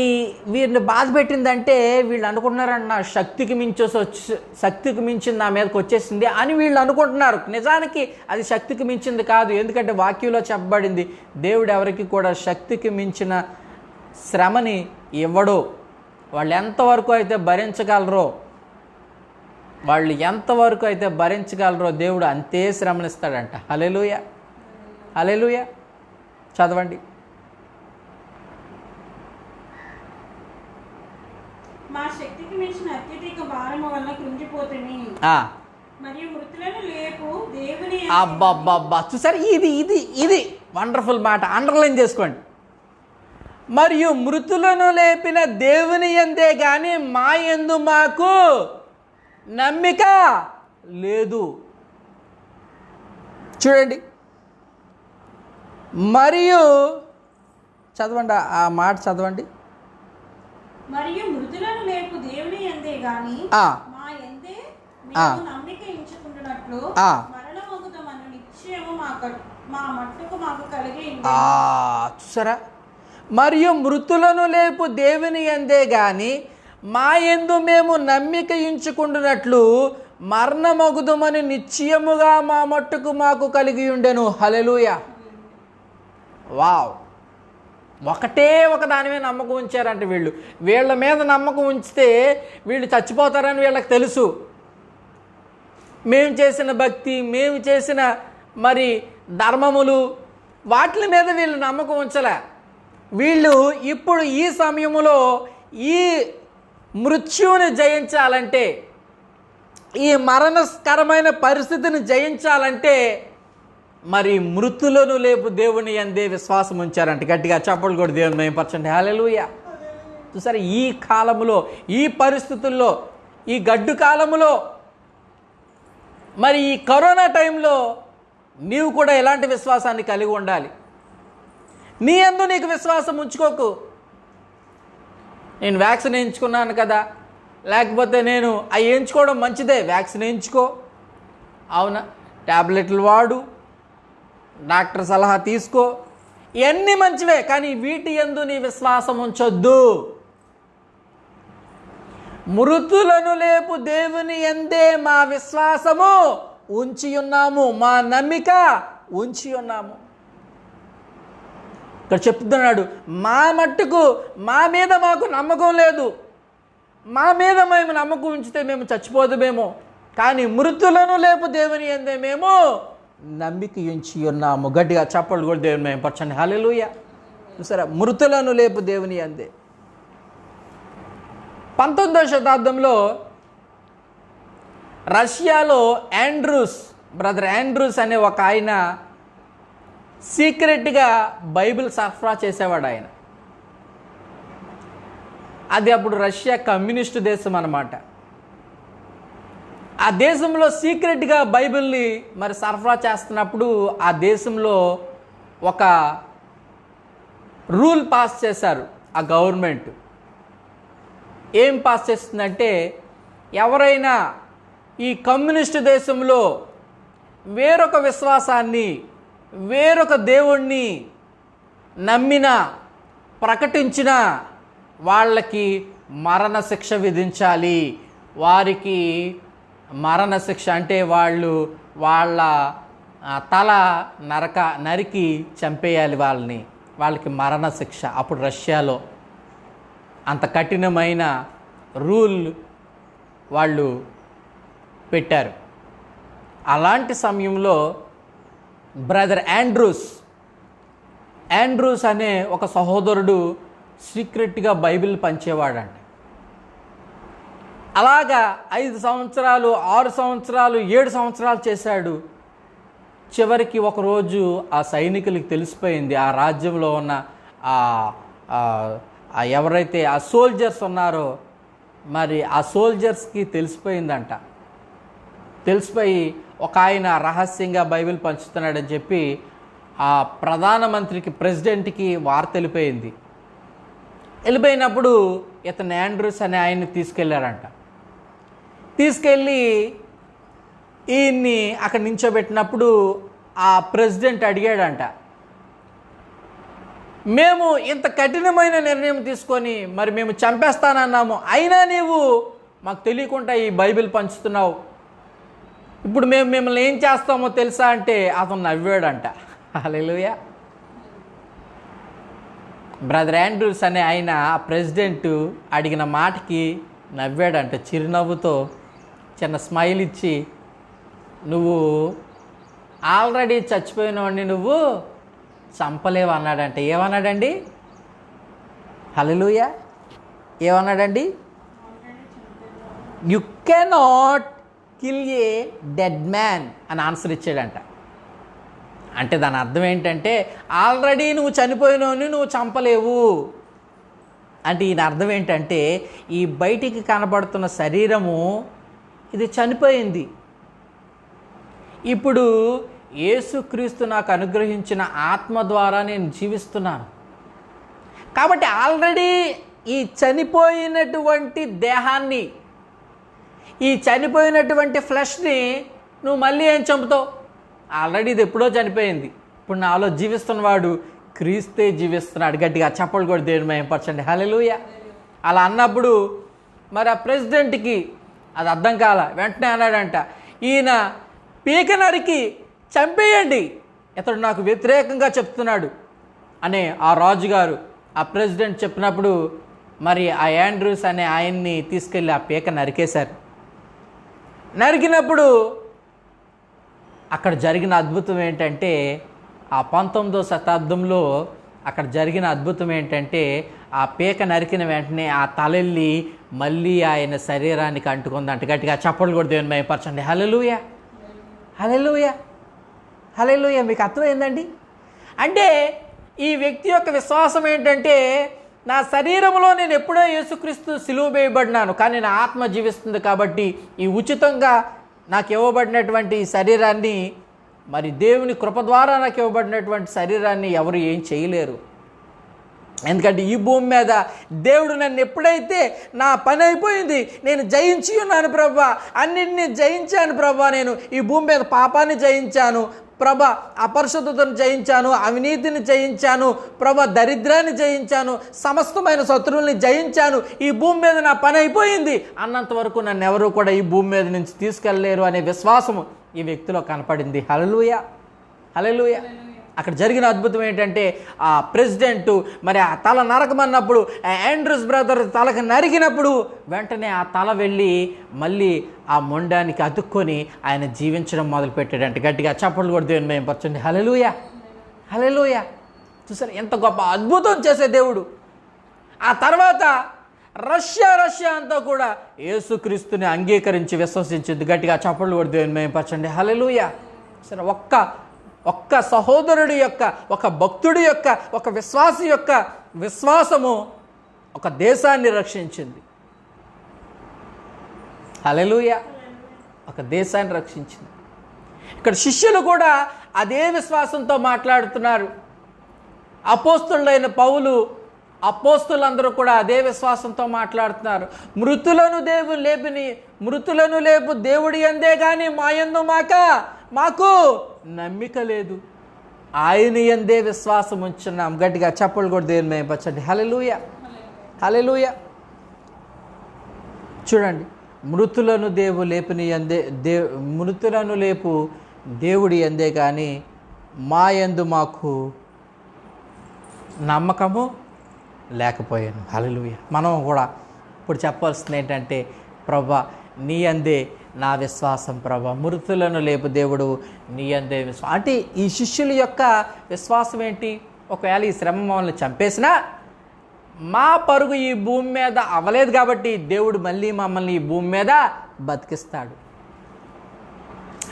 వీరిని బాధ పెట్టిందంటే వీళ్ళు అనుకుంటున్నారంట నా శక్తికి మించింది నా మీదకి వచ్చేసింది అని వీళ్ళు అనుకుంటున్నారు. నిజానికి అది శక్తికి మించింది కాదు. ఎందుకంటే వాక్యంలో చెప్పబడింది, దేవుడు ఎవరికి కూడా శక్తికి మించిన శ్రమని ఇవ్వడు. వాళ్ళు ఎంతవరకు అయితే భరించగలరో దేవుడు అంతే శ్రమనిస్తాడంట. హల్లెలూయా, హల్లెలూయా. చదవండి. మా శక్తికి మించిన అత్యధిక భారము వల్ల కృంగిపోతుంది మరియు మృతులను లేపు దేవుని. అబ్బబ్బబ్బా, చూసారు, ఇది వండర్ఫుల్ మాట, అండర్లైన్ చేసుకోండి. మరియు మృతులను లేపిన దేవుని యందే గాని మా యందు మాకు నమ్మిక లేదు. చూడండి, మరియు చదవండి, ఆ మాట చదవండి. మరియు మృతులను లేపు దేవుని యందే గాని మా యందే మేము నమ్మిక ఉంచుకుంటున్నట్లు మరణమగుదమను నిశ్చయము మా మట్టుకు మాకు కలిగి ఉంది. చూసారా, మరియు మృతులను లేపు దేవుని యందే గాని మా యందు మేము నమ్మిక ఉంచుకుంటున్నట్లు మరణమగుదమని నిశ్చయముగా మా మట్టుకు మాకు కలిగి ఉండెను. హల్లెలూయా. వావ్, ఒకటే ఒక దాని మీద నమ్మకం ఉంచారంటే వీళ్ళ మీద నమ్మకం ఉంచితే వీళ్ళు చచ్చిపోతారని వీళ్ళకి తెలుసు. మేము చేసిన భక్తి, మేము చేసిన మరి ధర్మములు, వాటి మీద వీళ్ళు నమ్మకం ఉంచలే. వీళ్ళు ఇప్పుడు ఈ సమయంలో ఈ మృత్యువుని జయించాలంటే, ఈ మరణకరమైన పరిస్థితిని జయించాలంటే మరి మృతులను లేపు దేవుని యందే విశ్వాసం ఉంచారంట. గట్టిగా చప్పట్లు కూడా దేవుని మహిమపరచండి. హల్లెలూయా. చూసారా, ఈ కాలములో, ఈ పరిస్థితుల్లో, ఈ గడ్డు కాలములో, మరి ఈ కరోనా టైంలో నీవు కూడా ఎలాంటి విశ్వాసాన్ని కలిగి ఉండాలి? నీ యందు నీకు విశ్వాసం ఉంచుకోకు. నేను వ్యాక్సిన్ వేయించుకున్నాను కదా, లేకపోతే నేను అవి వేయించుకోవడం మంచిదే, వ్యాక్సిన్ వేయించుకో, అవునా, ట్యాబ్లెట్లు వాడు, డాక్టర్ సలహా తీసుకో, ఇవన్నీ మంచివే, కానీ వీటి యందు నీ విశ్వాసం ఉంచొద్దు. మృతులను లేపు దేవుని యందే మా విశ్వాసము ఉంచి ఉన్నాము, మా నమ్మిక ఉంచి ఉన్నాము. ఇక్కడ చెప్తున్నాడు, మా మట్టుకు మా మీద మాకు నమ్మకం లేదు, మా మీద మేము నమ్మకం ఉంచితే మేము చచ్చిపోదుమేమో, కానీ మృతులను లేపు దేవుని యందే మేము నమ్మిక ఉంచి ఉన్నాము. గట్టిగా చప్పట్లు కూడా దేవుని మేము పరచండి. హల్లెలూయా. చూసారా, మృతులను లేపు దేవుని యందే. 19వ శతాబ్దంలో రష్యాలో బ్రదర్ యాండ్రూస్ అనే ఒక ఆయన సీక్రెట్గా బైబిల్ సరఫరా చేసేవాడు. ఆయన అది అప్పుడు రష్యా కమ్యూనిస్టు దేశం అన్నమాట. ఆ దేశంలో సీక్రెట్గా బైబిల్ని మరి సరఫరా చేస్తున్నప్పుడు ఆ దేశంలో ఒక రూల్ పాస్ చేశారు. ఆ గవర్నమెంట్ ఏం పాస్ చేస్తుందంటే, ఎవరైనా ఈ కమ్యూనిస్టు దేశంలో వేరొక విశ్వాసాన్ని, వేరొక దేవుణ్ణి నమ్మిన, ప్రకటించిన వాళ్ళకి మరణశిక్ష విధించాలి. వారికి మరణశిక్ష అంటే వాళ్ళ తల నరికి చంపేయాలి వాళ్ళకి మరణశిక్ష. అప్పుడు రష్యాలో అంత కఠినమైన రూల్ వాళ్ళు పెట్టారు. అలాంటి సమయంలో బ్రదర్ యాండ్రూస్ అనే ఒక సహోదరుడు సీక్రెట్గా బైబిల్ పంచేవాడంట. అలాగా 5 సంవత్సరాలు, 6 సంవత్సరాలు, 7 సంవత్సరాలు చేశాడు. చివరికి ఒకరోజు ఆ సైనికులకి తెలిసిపోయింది, ఆ రాజ్యంలో ఉన్న ఎవరైతే ఆ సోల్జర్స్ ఉన్నారో మరి ఆ సోల్జర్స్కి తెలిసిపోయిందంట. తెలిసిపోయి ఒక ఆయన రహస్యంగా బైబిల్ పంచుతున్నాడని చెప్పి ఆ ప్రధానమంత్రికి, ప్రెసిడెంట్కి వార్త వెళ్ళిపోయినప్పుడు ఇతను యాండ్రూస్ అనే ఆయన్ని తీసుకెళ్ళి ఈయన్ని అక్కడ నించోబెట్టినప్పుడు ఆ ప్రెసిడెంట్ అడిగాడంట, మేము ఇంత కఠినమైన నిర్ణయం తీసుకొని మరి మేము చంపేస్తానన్నాము, అయినా నీవు మాకు తెలియకుండా ఈ బైబిల్ పంచుతున్నావు, ఇప్పుడు మేము మిమ్మల్ని ఏం చేస్తామో తెలుసా అంటే అతను నవ్వాడంట. హల్లెలూయా. బ్రదర్ ఆండ్రూస్ అనే ఆయన ప్రెసిడెంట్ అడిగిన మాటకి నవ్వాడంట, చిరునవ్వుతో చిన్న స్మైల్ ఇచ్చి, నువ్వు ఆల్రెడీ చచ్చిపోయినవాడిని నువ్వు చంపలేవు అన్నాడంట. ఏమన్నాడండి? హల్లెలూయా. ఏమన్నాడండి? You cannot kill a dead man అని ఆన్సర్ ఇచ్చాడంట. అంటే దాని అర్థం ఏంటంటే ఆల్రెడీ నువ్వు చనిపోయినోని నువ్వు చంపలేవు అంటే. ఈయన అర్థం ఏంటంటే ఈ బయటికి కనబడుతున్న శరీరము ఇది చనిపోయింది, ఇప్పుడు యేసుక్రీస్తు నాకు అనుగ్రహించిన ఆత్మ ద్వారా నేను జీవిస్తున్నాను. కాబట్టి ఆల్రెడీ ఈ చనిపోయినటువంటి దేహాన్ని, ఈ చనిపోయినటువంటి ఫ్లెష్ని నువ్వు మళ్ళీ ఏం చంపుతావు? ఆల్రెడీ ఇది ఎప్పుడో చనిపోయింది, ఇప్పుడు నాలో జీవిస్తున్నవాడు క్రీస్తే జీవిస్తున్నాడు. గట్టిగా చప్పలు కూడా దేవుని మహిమపరచండి. హల్లెలూయా. అలా అన్నప్పుడు మరి ఆ ప్రెసిడెంట్కి అది అర్థం కాల. వెంటనే అన్నాడంట, ఈయన పీక నరికి చంపేయండి, ఇతడు నాకు వ్యతిరేకంగా చెప్తున్నాడు అనే ఆ రాజుగారు, ఆ ప్రెసిడెంట్ చెప్పినప్పుడు మరి ఆ ఆండ్రూస్ అనే ఆయన్ని తీసుకెళ్ళి ఆ పీక నరికేశారు. నరికినప్పుడు అక్కడ జరిగిన అద్భుతం ఏంటంటే, ఆ 19వ శతాబ్దంలో అక్కడ జరిగిన అద్భుతం ఏంటంటే, ఆ పీక నరికిన వెంటనే ఆ తలెళ్ళి మళ్ళీ ఆయన శరీరానికి అంటుకుందంట. గట్టిగా చప్పట్లు కూడా దేవుని మహిమపరచండి. హల్లెలూయా, హల్లెలూయా, హల్లెలూయా. మీకు అర్థమైందండి? అంటే ఈ వ్యక్తి యొక్క విశ్వాసం ఏంటంటే, నా శరీరంలో నేను ఎప్పుడో యేసుక్రీస్తు సిలువ వేయబడినాను, కానీ నా ఆత్మ జీవిస్తుంది కాబట్టి ఈ ఉచితంగా నాకు ఇవ్వబడినటువంటి ఈ శరీరాన్ని, మరి దేవుని కృప ద్వారా నాకు ఇవ్వబడినటువంటి శరీరాన్ని ఎవరు ఏం చేయలేరు. ఎందుకంటే ఈ భూమి మీద దేవుడు నన్ను ఎప్పుడైతే నా పని అయిపోయింది, నేను జయించి ఉన్నాను ప్రభా, అన్నింటినీ జయించాను ప్రభా, నేను ఈ భూమి మీద పాపాన్ని జయించాను ప్రభా, అపరిశుద్ధతను జయించాను, అవినీతిని జయించాను ప్రభా, దరిద్రాన్ని జయించాను, సమస్తమైన శత్రువుల్ని జయించాను, ఈ భూమి మీద నా పని అయిపోయింది అన్నంత వరకు నన్ను ఎవరు కూడా ఈ భూమి మీద నుంచి తీసుకెళ్ళలేరు అనే విశ్వాసము ఈ వ్యక్తిలో కనపడింది. హల్లెలూయా, హల్లెలూయా. అక్కడ జరిగిన అద్భుతం ఏంటంటే, ఆ ప్రెసిడెంటు మరి ఆ తల నరకమన్నప్పుడు, ఆండ్రూస్ బ్రదర్ తలకు నరికినప్పుడు వెంటనే ఆ తల వెళ్ళి మళ్ళీ ఆ మొండానికి అతుక్కొని ఆయన జీవించడం మొదలుపెట్టాడంటే. గట్టిగా చప్పట్లు కూడా దేవుని మహిమపరచండి. హల్లెలూయా, హల్లెలూయా. చూసారు ఎంత గొప్ప అద్భుతం చేసే దేవుడు. ఆ తర్వాత రష్యా అంతా కూడా యేసుక్రీస్తుని అంగీకరించి విశ్వసించింది. గట్టిగా చప్పట్లు కూడా దేవుని మహిమపరచండి. హల్లెలూయా. సరే, ఒక్క సహోదరుడి యొక్క, ఒక భక్తుడి యొక్క, ఒక విశ్వాసి యొక్క విశ్వాసము ఒక దేశాన్ని రక్షించింది. హల్లెలూయా. ఒక దేశాన్ని రక్షించింది. ఇక్కడ శిష్యులు కూడా అదే విశ్వాసంతో మాట్లాడుతున్నారు. అపోస్తులైన పౌలు, అపోస్తులందరూ కూడా అదే విశ్వాసంతో మాట్లాడుతున్నారు. మృతులను లేపు దేవుడి యందే కానీ మా యందు మాకు నమ్మిక లేదు, ఆయన యందే విశ్వాసం ఉంచున్నాం. గట్టిగా చప్పలు కూడా దేవుని మహిమపరచండి. హల్లెలూయా, హల్లెలూయా. చూడండి, మృతులను లేపు దేవుడి యందే కానీ మా యందు మాకు నమ్మకము లేకపోయాను. హల్లెలూయా. మనం కూడా ఇప్పుడు చెప్పాల్సింది ఏంటంటే, ప్రభా నీ యందే నా విశ్వాసం ప్రభా, మృతులను లేపు దేవుడు నీ యందే విశ్వాసం. అంటే ఈ శిష్యుల యొక్క విశ్వాసం ఏంటి? ఒకవేళ ఈ శ్రమ మమ్మల్ని చంపేసినా మా పరుగు ఈ భూమి మీద అవ్వలేదు కాబట్టి దేవుడు మళ్ళీ మమ్మల్ని ఈ భూమి మీద బతికిస్తాడు.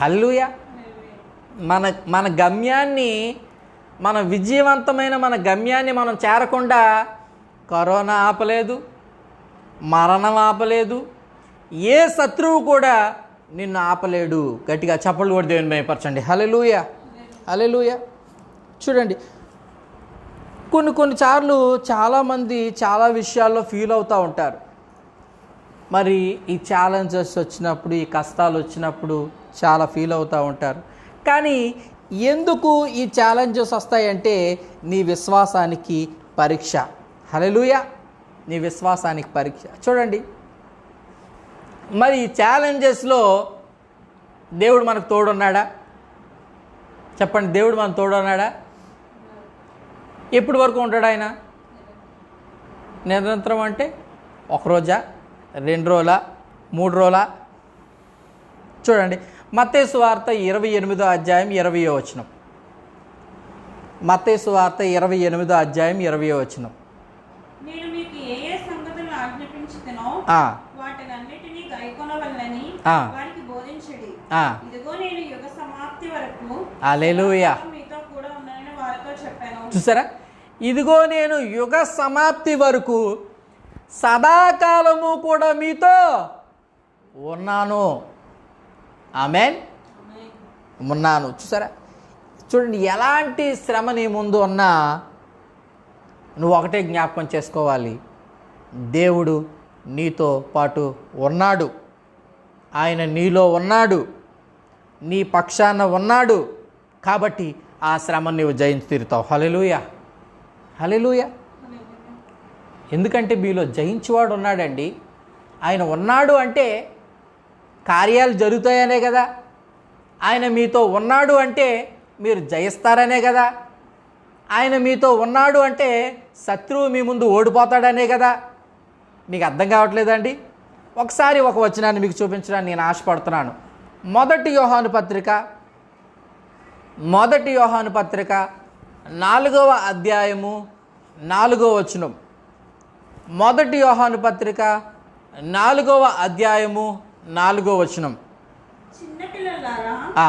హల్లెలూయా. మన గమ్యాన్ని, మన విజయవంతమైన మన గమ్యాన్ని మనం చేరకుండా కరోనా ఆపలేదు, మరణం ఆపలేదు, ఏ శత్రువు కూడా నిన్ను ఆపలేడు. గట్టిగా చప్పట్లు కూడా దేవుని మహిమపరచండి. హల్లెలూయా, హల్లెలూయా. చూడండి, కొన్నిసార్లు చాలామంది చాలా విషయాల్లో ఫీల్ అవుతూ ఉంటారు. మరి ఈ ఛాలెంజెస్ వచ్చినప్పుడు, ఈ కష్టాలు వచ్చినప్పుడు చాలా ఫీల్ అవుతూ ఉంటారు. కానీ ఎందుకు ఈ ఛాలెంజెస్ వస్తాయంటే నీ విశ్వాసానికి పరీక్ష. హల్లెలూయా, నీ విశ్వాసానికి పరీక్ష. చూడండి, మరి ఈ ఛాలెంజెస్లో దేవుడు మనకు తోడున్నాడా? చెప్పండి, దేవుడు మనకు తోడున్నాడా? ఎప్పటి వరకు ఉంటాడు ఆయన? నిరంతరం అంటే ఒక రోజా, 2 రోజులా, 3 రోజులా? చూడండి, మత్తయి సువార్త 28వ అధ్యాయం 20వ వచనం. మత్తయి సువార్త 28వ అధ్యాయం 20వ వచనం. నేను మీకు ఏ ఏ సంగతులు ఆజ్ఞాపించుదునో వాటినన్నిటినీ గైకొనవలెనని వారికి బోధించుడి. ఇదిగో నేను యుగ సమాప్తి వరకు హల్లెలూయా మీతో కూడా ఉన్నానని వారితో చెప్పాను. చూసారా, ఇదిగో నేను యుగ సమాప్తి వరకు సదాకాలము కూడా మీతో ఉన్నాను. ఆమేన్, ఉన్నాను. చూసారా, చూడండి, ఎలాంటి శ్రమ నీ ముందు ఉన్నా నువ్వు ఒకటే జ్ఞాపకం చేసుకోవాలి, దేవుడు నీతో పాటు ఉన్నాడు. ఆయన నీలో ఉన్నాడు, నీ పక్షాన ఉన్నాడు. కాబట్టి ఆ శ్రమను నువ్వు జయించి తీరుతావు. హల్లెలూయా, హల్లెలూయా. ఎందుకంటే మీలో జయించేవాడు ఉన్నాడండి. ఆయన ఉన్నాడు అంటే కార్యాలు జరుగుతాయనే కదా. ఆయన మీతో ఉన్నాడు అంటే మీరు జయిస్తారనే కదా. ఆయన మీతో ఉన్నాడు అంటే శత్రువు మీ ముందు ఓడిపోతాడనే కదా. మీకు అర్థం కావట్లేదండి? ఒకసారి ఒక వచనాన్ని మీకు చూపించడానికి నేను ఆశపడుతున్నాను. మొదటి యోహాను పత్రిక 4వ అధ్యాయము 4వ వచనం. మొదటి యోహాను పత్రిక 4వ అధ్యాయము 4వ వచనం. చిన్నపిల్లలారా,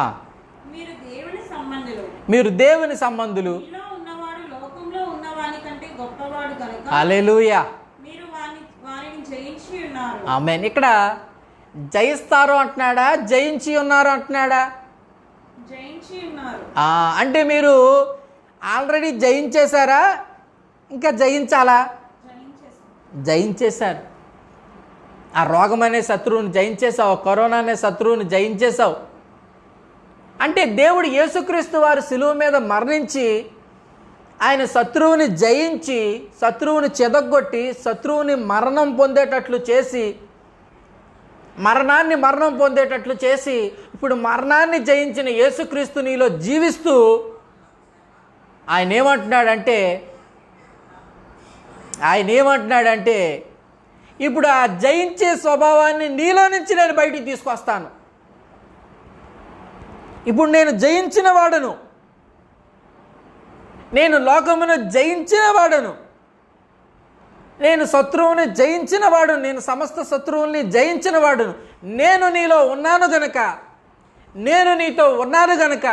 మీరు దేవుని సంబంధులు, మీరు దేవుని సంబంధులు, మీలో ఉన్నవాడు లోకంలో ఉన్నవాని కంటే గొప్పవాడు కనుక హల్లెలూయా, మీరు వారిని జయించి ఉన్నారు. ఆమేన్. ఇక్కడ జయిస్తారు అంటున్నాడా, జయించి ఉన్నారు అంటున్నాడా? జయించి ఉన్నారు. అంటే మీరు ఆల్రెడీ జయించేశారా, ఇంకా జయించాలా? జయించేశారు. ఆ రోగం అనే శత్రువుని జయించేశావు, కరోనా అనే శత్రువుని జయించేశావు. అంటే దేవుడు యేసుక్రీస్తు వారు శిలువ మీద మరణించి ఆయన శత్రువుని జయించి, శత్రువుని చెదగొట్టి, శత్రువుని మరణం పొందేటట్లు చేసి, మరణం పొందేటట్లు చేసి, ఇప్పుడు మరణాన్ని జయించిన యేసుక్రీస్తు నీలో జీవిస్తూ ఆయన ఏమంటున్నాడంటే ఇప్పుడు ఆ జయించే స్వభావాన్ని నీలో నుంచి నేను బయటికి తీసుకొస్తాను. ఇప్పుడు నేను జయించిన వాడను, నేను లోకమును జయించిన వాడను, నేను శత్రువుని జయించిన వాడును, నేను సమస్త శత్రువుల్ని జయించిన వాడును. నేను నీలో ఉన్నాను గనక, నేను నీతో ఉన్నాను గనక,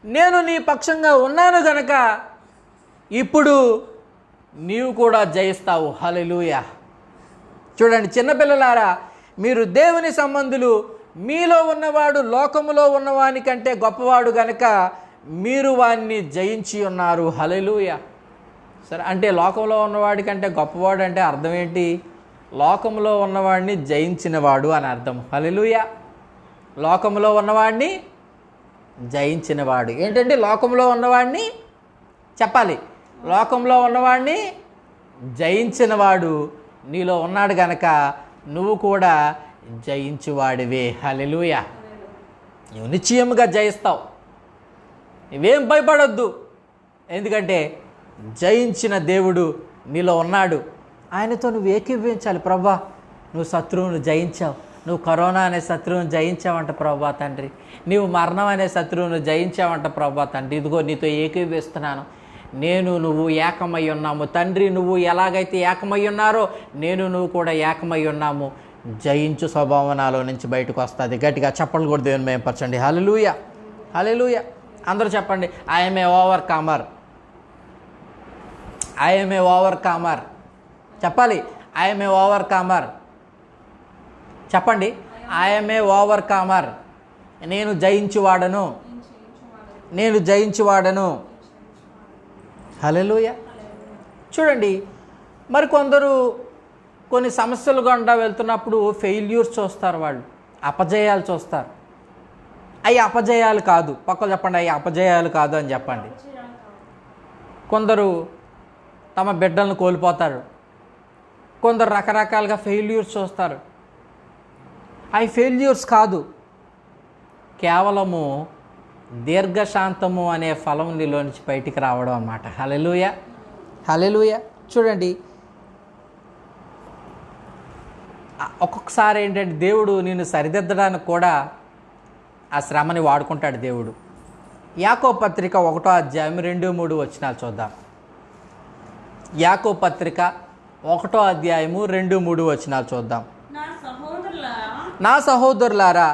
నేను నీ పక్షంగా ఉన్నాను గనక ఇప్పుడు నీవు కూడా జయిస్తావు. హల్లెలూయా. చూడండి, చిన్నపిల్లలారా, మీరు దేవుని సంబంధులు, మీలో ఉన్నవాడు లోకములో ఉన్నవాని కంటే గొప్పవాడు గనక మీరు వాన్ని జయించి ఉన్నారు. హల్లెలూయా. సరే, అంటే లోకంలో ఉన్నవాడి కంటే గొప్పవాడు అంటే అర్థం ఏంటి? లోకంలో ఉన్నవాడిని జయించినవాడు అని అర్థం. హల్లెలూయా. లోకంలో ఉన్నవాడిని జయించినవాడు ఏంటంటే లోకంలో ఉన్నవాడిని చెప్పాలి, లోకంలో ఉన్నవాడిని జయించినవాడు నీలో ఉన్నాడు గనక నువ్వు కూడా జయించువాడివే. హల్లెలూయా. నువ్వు నిశ్చయముగా జయిస్తావు, నువ్వేం భయపడొద్దు. ఎందుకంటే జయించిన దేవుడు నీలో ఉన్నాడు. ఆయనతో నువ్వు ఏకీభవించాలి. ప్రభా, నువ్వు శత్రువును జయించావు, నువ్వు కరోనా అనే శత్రువును జయించావంట ప్రభా తండ్రి, నీవు మరణం అనే శత్రువును జయించావంట ప్రభా తండ్రి. ఇదిగో నీతో ఏకీభవిస్తున్నాను, నేను నువ్వు ఏకమై ఉన్నాము తండ్రి. నువ్వు ఎలాగైతే ఏకమై ఉన్నారో నేను నువ్వు కూడా ఏకమై ఉన్నాము. జయించు స్వభావం నాలో నుంచి బయటకు వస్తుంది. గట్టిగా చప్పట్లు కూడా దేవుని మహిమపరచండి. హల్లెలూయా, హల్లెలూయా. అందరూ చెప్పండి, I'm a over comer. I'm a over comer. చెప్పాలి, ఐఎమ్ ఏ ఓవర్ కామర్. చెప్పండి, ఐఎమ్ ఏ ఓవర్ కామర్. నేను జయించువాడను, నేను జయించువాడను. హల్లెలూయా. చూడండి, మరి కొందరు కొన్ని సమస్యలు గుండా వెళ్తున్నప్పుడు ఫెయిల్యూర్స్ చూస్తారు, వాళ్ళు అపజయాలు చూస్తారు. అవి అపజయాలు కాదు. పక్కన చెప్పండి, అవి అపజయాలు కాదు అని చెప్పండి. కొందరు తమ బిడ్డలను కోల్పోతారు, కొందరు రకరకాలుగా ఫెయిల్యూర్స్ చూస్తారు. అవి ఫెయిల్యూర్స్ కాదు, కేవలము దీర్ఘశాంతము అనే ఫలం నీలో నుంచి బయటికి రావడం అన్నమాట. హల్లెలూయా, హల్లెలూయా. చూడండి, ఒక్కొక్కసారి ఏంటంటే దేవుడు నిన్ను సరిదిద్దడానికి కూడా ఆ శ్రమని వాడుకుంటాడు దేవుడు. యాకోబు పత్రిక 1వ అధ్యాయం 2-3 వచనాలు చూద్దాం. యాకోబు పత్రిక 1వ అధ్యాయము 2-3 వచనాలు చూద్దాం. నా సహోదరులారా,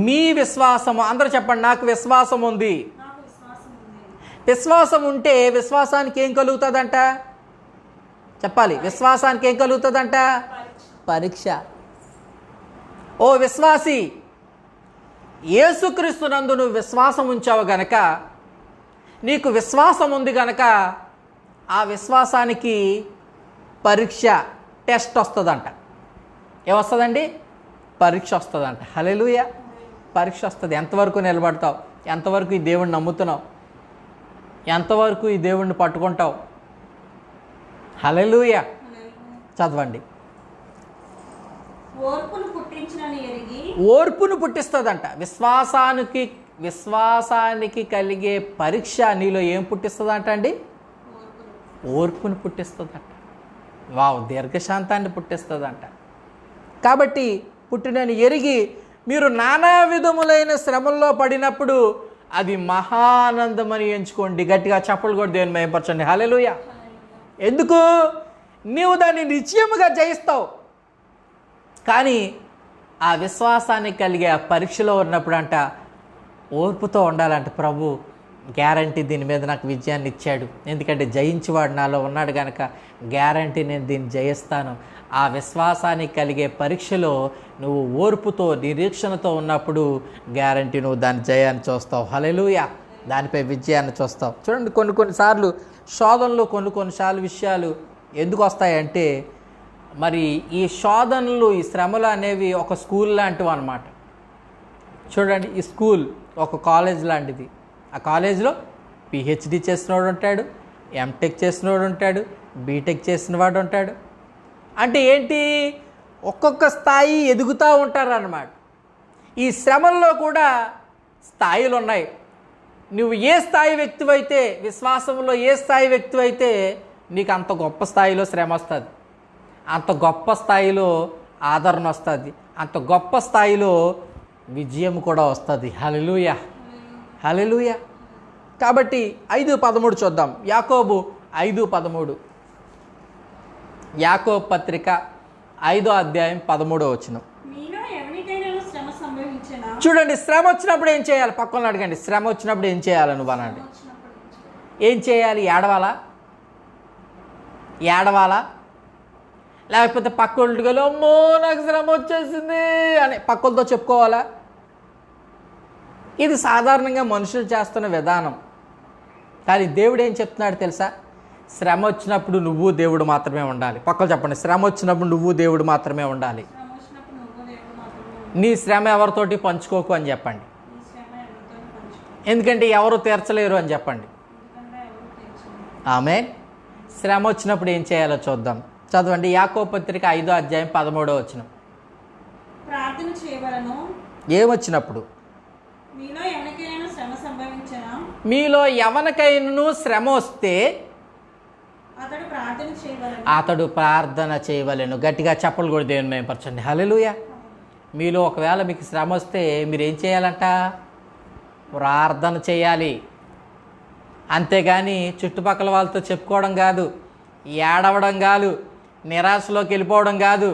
మీ విశ్వాసము, అందరూ చెప్పండి, నాకు విశ్వాసం ఉంది. విశ్వాసం ఉంటే విశ్వాసానికి ఏం కలుగుతుందంట? చెప్పాలి. విశ్వాసానికి ఏం కలుగుతుందంట? పరీక్ష. ఓ విశ్వాసి, యేసుక్రీస్తునందు నువ్వు విశ్వాసం ఉంచావు గనక, నీకు విశ్వాసం ఉంది గనక ఆ విశ్వాసానికి పరీక్ష, టెస్ట్ వస్తుందంట. ఏమొస్తుందండి? పరీక్ష వస్తుందంట. హల్లెలూయా. పరీక్ష వస్తుంది. ఎంతవరకు నిలబడతావు? ఎంతవరకు ఈ దేవుణ్ణి నమ్ముతున్నావు? ఎంతవరకు ఈ దేవుణ్ణి పట్టుకుంటావు? హల్లెలూయా. చదవండి. ఓర్పును పుట్టిస్తుందంట. విశ్వాసానికి కలిగే పరీక్ష నీలో ఏం పుట్టిస్తుందంట అండి? ఓర్పును పుట్టిస్తుందంట. వావ్, దీర్ఘశాంతాన్ని పుట్టిస్తుందంట. కాబట్టి పుట్టినని ఎరిగి మీరు నానా విధములైన శ్రమల్లో పడినప్పుడు అది మహానందమని ఎంచుకోండి. గట్టిగా చప్పలు కూడా దేవుని మహిమపరచండి. హల్లెలూయా. ఎందుకు? నీవు దాన్ని నిశ్చయముగా జయిస్తావు. కానీ ఆ విశ్వాసానికి కలిగే ఆ పరీక్షలో ఉన్నప్పుడు అంట ఓర్పుతో ఉండాలంట. ప్రభు గ్యారంటీ దీని మీద నాకు విజయాన్ని ఇచ్చాడు, ఎందుకంటే జయించేవాడు నాలో ఉన్నాడు కనుక గ్యారంటీ నేను దీన్ని జయిస్తాను. ఆ విశ్వాసానికి కలిగే పరీక్షలో నువ్వు ఓర్పుతో నిరీక్షణతో ఉన్నప్పుడు గ్యారంటీ నువ్వు దాని జయాన్ని చూస్తావు. హల్లెలూయా. దానిపై విజయాన్ని చూస్తావు. చూడండి, కొన్నిసార్లు శోధనలు కొన్నిసార్లు విషయాలు ఎందుకు వస్తాయంటే, మరి ఈ శోధనలు, ఈ శ్రమలు అనేవి ఒక స్కూల్ లాంటివి అన్నమాట. చూడండి, ఈ స్కూల్ ఒక కాలేజ్ లాంటిది. ఆ కాలేజీలో పిహెచ్డి చేసినవాడు ఉంటాడు, ఎంటెక్ చేసినవాడు ఉంటాడు, బీటెక్ చేసినవాడు ఉంటాడు. అంటే ఏంటి? ఒక్కొక్క స్థాయి ఎదుగుతూ ఉంటారు అన్నమాట. ఈ శ్రమల్లో కూడా స్థాయిలు ఉన్నాయి. నువ్వు ఏ స్థాయి వ్యక్తివైతే, విశ్వాసంలో ఏ స్థాయి వ్యక్తివైతే నీకు అంత గొప్ప స్థాయిలో శ్రమ వస్తుంది, అంత గొప్ప స్థాయిలో ఆదరణ వస్తుంది, అంత గొప్ప స్థాయిలో విజయం కూడా వస్తుంది. హల్లెలూయా, హల్లెలూయా. కాబట్టి 5:13 చూద్దాం. యాకోబు 5:13. యాకోబు పత్రిక 5వ అధ్యాయం 13వ వచనం. చూడండి, శ్రమ వచ్చినప్పుడు ఏం చేయాలి? పక్కన అడగండి, శ్రమ వచ్చినప్పుడు ఏం చేయాలి నువ్వు అనండి. ఏం చేయాలి? ఏడవాలా? లేకపోతే పక్కలకి వెళ్ళి అమ్మో నాకు శ్రమ వచ్చేసింది అని పక్కలతో చెప్పుకోవాలా? ఇది సాధారణంగా మనుషులు చేస్తున్న విధానం. కానీ దేవుడు ఏం చెప్తున్నాడు తెలుసా? శ్రమ వచ్చినప్పుడు నువ్వు దేవుడు మాత్రమే ఉండాలి. పక్కన చెప్పండి, శ్రమ వచ్చినప్పుడు నువ్వు దేవుడు మాత్రమే ఉండాలి. నీ శ్రమ ఎవరితోటి పంచుకోకు అని చెప్పండి. ఎందుకంటే ఎవరు తీర్చలేరు అని చెప్పండి. ఆమేన్. శ్రమ వచ్చినప్పుడు ఏం చేయాలో చూద్దాం. చదవండి. యాకోబు పత్రిక 5వ అధ్యాయం 13వ వచనం. ప్రార్థన చేయవలెను. ఏమొచ్చినప్పుడు? మీలో ఎవరికైనా శ్రమ వస్తే అతడు ప్రార్థన చేయవలెను. గట్టిగా చప్పలు కూడా దేవుని మహిమపరచండి. హల్లెలూయా. మీలో ఒకవేళ మీకు శ్రమ వస్తే మీరు ఏం చేయాలంట? ప్రార్థన చేయాలి. అంతేగాని చుట్టుపక్కల వాళ్ళతో చెప్పుకోవడం కాదు, ఏడవడం కాదు, నిరాశలోకి వెళ్ళిపోవడం కాదు,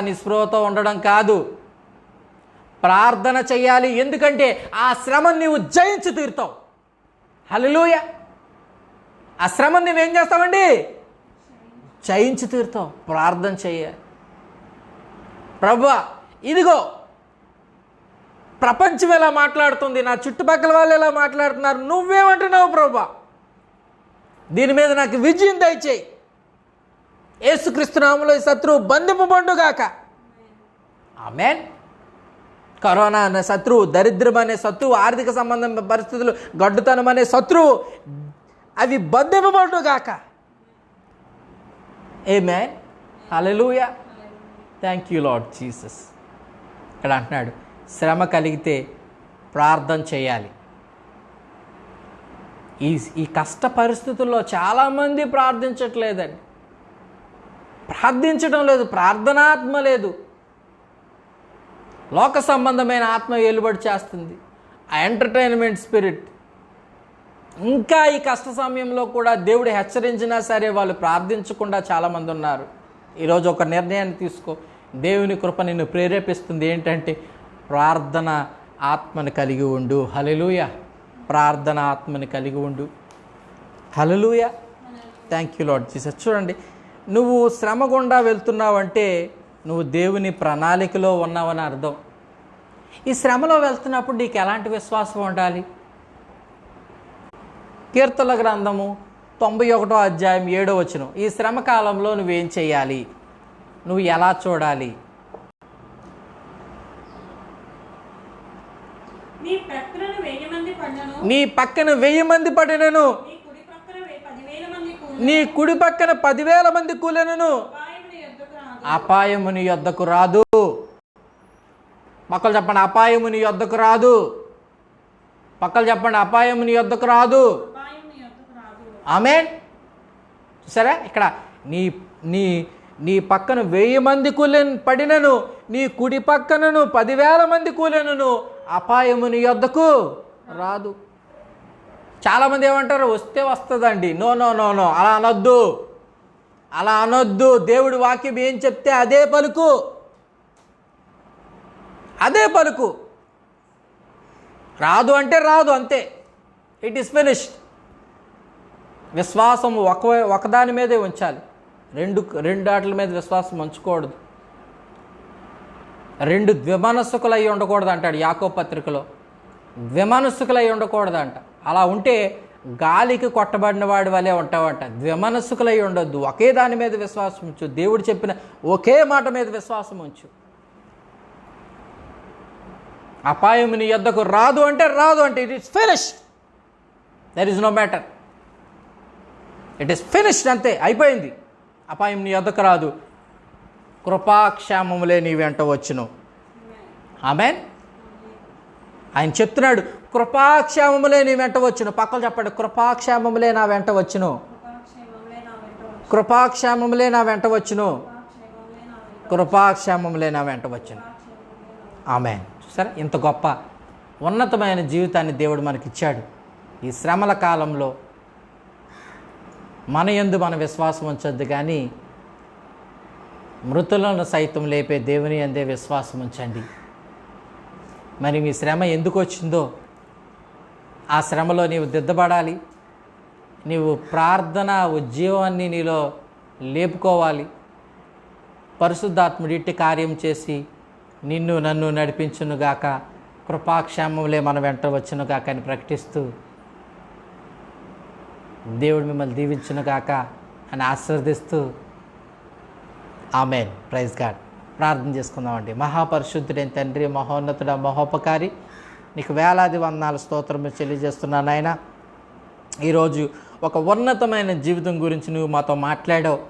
నిస్పృహతో ఉండడం కాదు. ప్రార్థన చేయాలి. ఎందుకంటే ఆ శ్రమను నీవు జయించి తీరుతావు. హల్లెలూయా. ఆ శ్రమను నువ్వేం చేస్తావండి? జయించి తీరుతావు. ప్రార్థన చేయాలి. ప్రభువా, ఇదిగో ప్రపంచం ఎలా మాట్లాడుతుంది, నా చుట్టుపక్కల వాళ్ళు ఎలా మాట్లాడుతున్నారు, నువ్వేమంటున్నావు ప్రభువా? దీని మీద నాకు విజయం దయచేయి. యేసుక్రీస్తు నామములో ఈ శత్రువు బంధింపబడుగాక. ఆమేన్. కరోనా అనే శత్రువు, దరిద్రం అనే శత్రువు, ఆర్థిక సంబంధం పరిస్థితులు, గడ్డుతనం అనే శత్రువు అవి బంధింపబడును గాక. ఆమేన్. హల్లెలూయా. Thank you Lord Jesus. ఇక్కడ అంటున్నాడు శ్రమ కలిగితే ప్రార్థన చేయాలి. ఈ కష్ట పరిస్థితుల్లో చాలామంది ప్రార్థించట్లేదండి, ప్రార్థించడం లేదు, ప్రార్థనాత్మ లేదు. లోక సంబంధమైన ఆత్మ ఏలుబడి చేస్తుంది, ఆ ఎంటర్టైన్మెంట్ స్పిరిట్. ఇంకా ఈ కష్ట సమయంలో కూడా దేవుడు హెచ్చరించినా సరే వాళ్ళు ప్రార్థించకుండా చాలామంది ఉన్నారు. ఈరోజు ఒక నిర్ణయాన్ని తీసుకో. దేవుని కృప నిన్ను ప్రేరేపిస్తుంది ఏంటంటే ప్రార్థన ఆత్మని కలిగి ఉండు. హల్లెలూయా. ప్రార్థన ఆత్మని కలిగి ఉండు. హల్లెలూయా. Thank you Lord Jesus. చూడండి, నువ్వు శ్రమ గుండా వెళ్తున్నావంటే నువ్వు దేవుని ప్రణాళికలో ఉన్నావని అర్థం. ఈ శ్రమలో వెళ్తున్నప్పుడు నీకు ఎలాంటి విశ్వాసం ఉండాలి? కీర్తనల గ్రంథము 91వ అధ్యాయం 7వ వచనం. ఈ శ్రమ కాలంలో నువ్వేం చేయాలి, నువ్వు ఎలా చూడాలి? నీ పక్కన 1000 మంది పడినను, నీ కుడి పక్కన 10,000 మంది కూలెనను అపాయము నీ యొద్దకు రాదు. పక్కలు చెప్పండి, అపాయము నీ యొద్దకు రాదు. పక్కలు చెప్పండి, అపాయము నీ యొద్దకు రాదు. ఆమేన్. సరే, ఇక్కడ నీ నీ నీ పక్కన 1000 మంది పడినను, నీ కుడి పక్కనను 10,000 మంది కూలెనను అపాయము నీ యొద్దకు రాదు. చాలామంది ఏమంటారు, వస్తే వస్తుందండి. నో నో నో నో, అలా అనొద్దు, అలా అనొద్దు. దేవుడి వాక్యం ఏం చెప్తే అదే పలుకు, అదే పలుకు. రాదు అంటే రాదు, అంతే. It is finished. విశ్వాసం ఒకదాని మీదే ఉంచాలి. రెండు ఆటల మీద విశ్వాసం ఉంచకూడదు. రెండు ద్విమనస్సుకులై ఉండకూడదు అంటాడు యాకోబు పత్రికలో. ద్విమనస్సుకులై ఉండకూడదు అంట. అలా ఉంటే గాలికి కొట్టబడిన వాడి వలే ఉంటావంట. ద్విమనస్సుకులై ఉండొద్దు. ఒకే దాని మీద విశ్వాసం ఉంచు. దేవుడు చెప్పిన ఒకే మాట మీద విశ్వాసం ఉంచు. అపాయం నీ యొద్దకు రాదు అంటే రాదు అంటే it is finished. There is no matter. It is finished, అంతే, అయిపోయింది. అపాయం నీ యొద్దకు రాదు, కృపాక్షేమములే నీ వెంట వచ్చును. ఆమేన్. ఆయన చెప్తున్నాడు, కృపాక్షేమములే నీ వెంట వచ్చును. పక్కలు చెప్పండి, కృపాక్షేమములే నా వెంట వచ్చును. కృపాక్షేమములే నా వెంట వచ్చును. కృపాక్షేమములే నా వెంట వచ్చును. ఆమేన్. సరే, ఇంత గొప్ప ఉన్నతమైన జీవితాన్ని దేవుడు మనకిచ్చాడు. ఈ శ్రమల కాలంలో మన యందు మన విశ్వాసం ఉంచొద్దు, కానీ మృతులను సైతం లేపే దేవుని యందే విశ్వాసం ఉంచండి. మరి మీ శ్రమ ఎందుకు వచ్చిందో ఆ శ్రమలో నీవు దిద్దబడాలి. నీవు ప్రార్థన ఉద్యోగాన్ని నీలో లేపుకోవాలి. పరిశుద్ధాత్ముడి ఇట్టి కార్యం చేసి నిన్ను నన్ను నడిపించునుగాక, కృపాక్షేమములే మన వెంట వచ్చునుగాక అని ప్రకటిస్తూ దేవుడు మిమ్మల్ని దీవించునుగాక అని ఆశీర్వదిస్తూ ఆమేన్. Praise God. ప్రార్థన చేసుకుందామండి. మహాపరిశుద్ధుడైన తండ్రి, మహోన్నతుడ, మహోపకారి, నీకు వేలాది వందనాలు స్తోత్రము తెలియజేస్తున్నాను నాయన. ఈరోజు ఒక ఉన్నతమైన జీవితం గురించి నువ్వు మాతో మాట్లాడావు.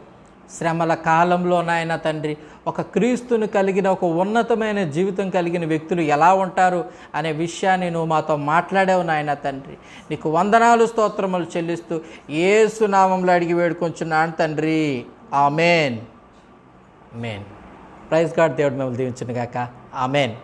శ్రమల కాలంలో నాయన తండ్రి, ఒక క్రీస్తుని కలిగిన ఒక ఉన్నతమైన జీవితం కలిగిన వ్యక్తులు ఎలా ఉంటారు అనే విషయాన్ని నువ్వు మాతో మాట్లాడావు నాయన తండ్రి. నీకు వందనాలు స్తోత్రములు చెల్లిస్తూ యేసు నామములో అడిగి వేడుకొంచున్నాను తండ్రి. ఆమేన్. ఆమేన్. Praise God. దేవుడు మిమ్మల్ని దీవించును గాక. ఆమేన్.